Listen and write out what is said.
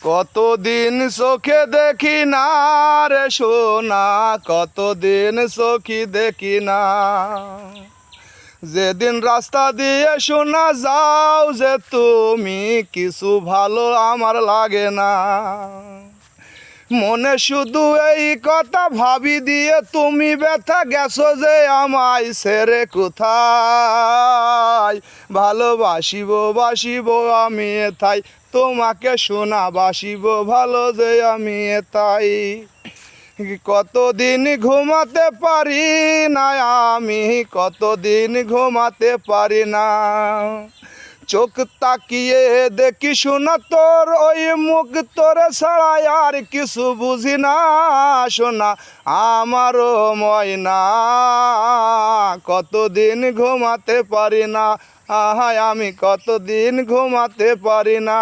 কতদিন চোখে দেখি না রে সোনা, কতদিন চোখে দেখি না। যেদিন রাস্তা দিয়ে শোনা যাও যে তুমি, কিছু ভালো আমার লাগে না। মনে শুধু এই কথা ভাবি দিয়ে তুমি ব্যথা গেছো যে আমায় ছেড়ে কোথায়। ভালোবাসিব বাসিব আমি এথাই, তোমাকে শোনা বাসিব ভালো যে আমি এথাই। কতদিন ঘুমাতে পারি না আমি, কতদিন ঘুমাতে পারি না। চোখ তাকিয়ে দেখি শোনা তোর ওই মুখ, তোরে ছাড়াই আর কিছু বুঝি না শোনা আমারও ময়না। কতদিন ঘুমাতে পারি না, আহায় আমি কতদিন ঘুমাতে পারি না।